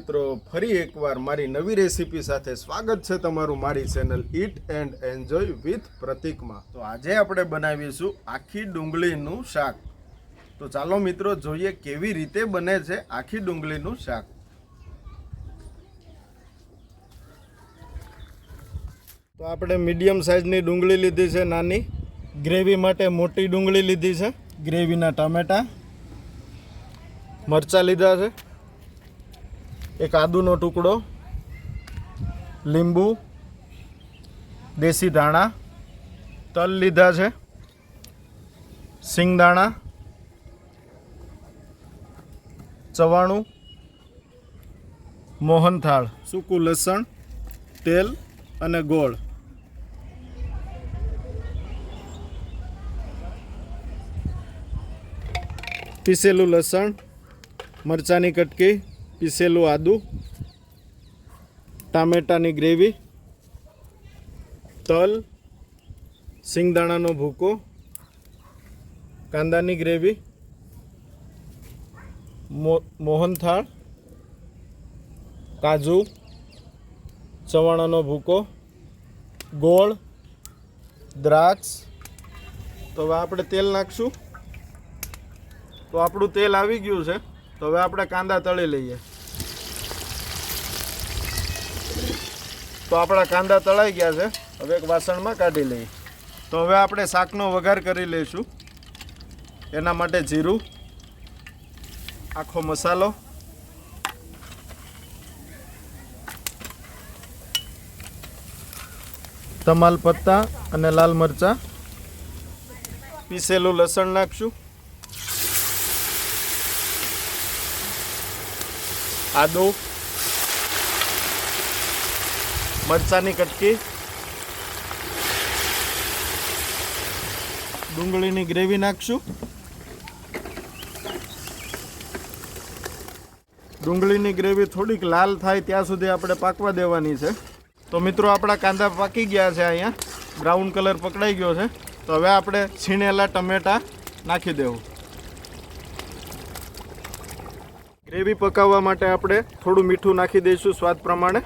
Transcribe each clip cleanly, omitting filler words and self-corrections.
મિત્રો, ફરી એકવાર મારી નવી રેસીપી સાથે સ્વાગત છે તમારું મારી channel eat and enjoy with પ્રતિકમાં। તો આજે આપણે બનાવીશું આખી ડુંગળીનું શાક। તો ચાલો મિત્રો જોઈએ કેવી રીતે બને છે આખી ડુંગળીનું શાક। તો આપણે મીડિયમ સાઇઝની ડુંગળી લીધી છે નાની, ગ્રેવી માટે મોટી ડુંગળી લીધી છે, ગ્રેવીના ટામેટા, મરચાં લીધા છે, એક આદુનો ટુકડો, લીંબુ, દેશી ધાણા, તલ લીધા છે, સિંગદાણા, ચવાણું, મોહનથાળ, સૂકું લસણ, તેલ અને ગોળ। પીસેલું લસણ, મરચાંની કટકી, પીસેલું આદું, ટામેટાની ગ્રેવી, તલ, સિંગદાણાનો ભૂકો, કાંદાની ગ્રેવી, મોહનથાળ, કાજુ, ચવાણાનો ભૂકો, ગોળ, દ્રાક્ષ। તો હવે આપણે તેલ નાખશું। તો આપણું તેલ આવી ગયું છે। તો હવે આપણે કાંદા તળી લઈએ। તો આપણા કાંદા તળાઈ ગયા છે, હવે એક વાસણમાં કાઢી લઈએ। તો હવે આપણે શાકનો વઘાર કરી લઈશું। એના માટે જીરું, આખો મસાલો, તમાલપત્તા અને લાલ મરચાં, પીસેલું લસણ નાખશું, આદુ, મરચાંની કટકી, ડુંગળીની ગ્રેવી નાખશું। ડુંગળીની ગ્રેવી થોડીક લાલ થાય ત્યાં સુધી આપણે પાકવા દેવાની છે। તો મિત્રો આપણા કાંદા પાકી ગયા છે, અહીંયા બ્રાઉન કલર પકડાઈ ગયો છે। તો હવે આપણે છીણેલા ટમેટાં નાખી દેવું। ગ્રેવી પકાવવા માટે આપણે થોડું મીઠું નાખી દઈશું સ્વાદ પ્રમાણે।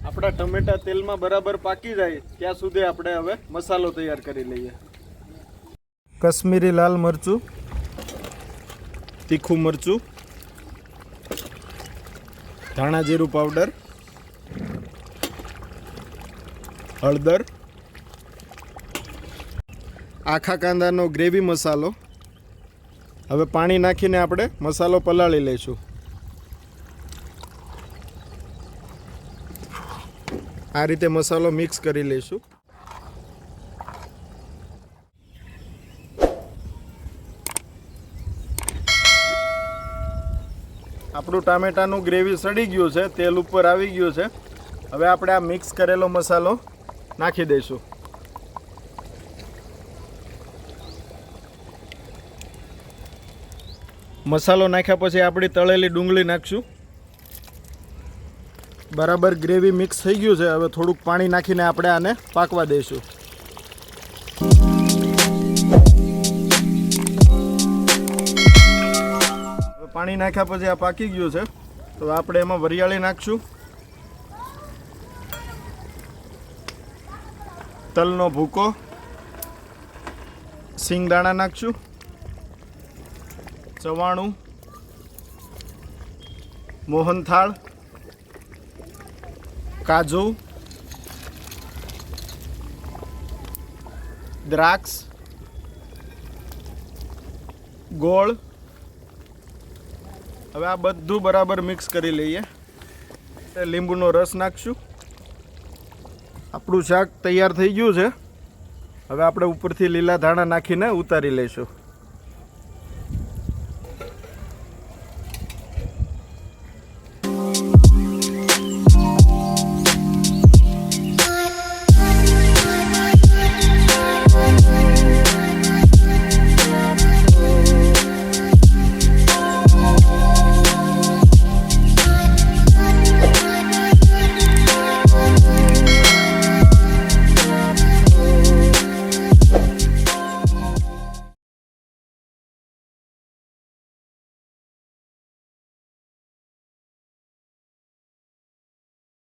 આપણા ટમેટા તેલમાં બરાબર પાકી જાય ત્યાં સુધી આપણે હવે મસાલો તૈયાર કરી લઈએ। કશ્મીરી લાલ મરચું, તીખું મરચું, ધાણા જીરું પાવડર, હળદર, આખા કાંદાનો ગ્રેવી મસાલો। હવે પાણી નાખીને આપણે મસાલો પલાળી લઈશું। આ રીતે મસાલો મિક્સ કરી લઈશું। આપણું ટામેટાનું ગ્રેવી સડી ગયું છે, તેલ ઉપર આવી ગયું છે। હવે આપણે આ મિક્સ કરેલો મસાલો નાખી દઈશું। મસાલો નાખ્યા પછી આપણી તળેલી ડુંગળી નાખશું। બરાબર ગ્રેવી મિક્સ થઈ ગયું છે। હવે થોડુંક પાણી નાખીને આપણે આને પાકવા દઈશું। હવે પાણી નાખ્યા પછી આ પાકી ગયું છે। તો આપણે એમાં વરિયાળી નાખશું, તલનો ભૂકો, સિંગદાણા નાખશું, ચવાણું, મોહનથાળ, કાજુ, દ્રાક્ષ, ગોળ। હવે આ બધું બરાબર મિક્સ કરી લઈએ। લીંબુનો રસ નાખશું। આપણું શાક તૈયાર થઈ ગયું છે। હવે આપણે ઉપરથી લીલા ધાણા નાખીને ઉતારી લઈશું।